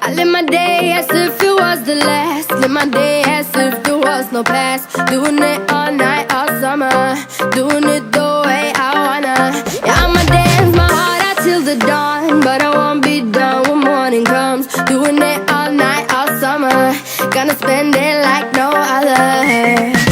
I live my day as if it was the last. Live my day as if there was no past. Doing it all night, all summer. Doing it the way I wanna. Yeah, I'ma dance my heart out till the dawn, but I won't be done when morning comes. Doing it all night, all summer. Gonna spend it like no other.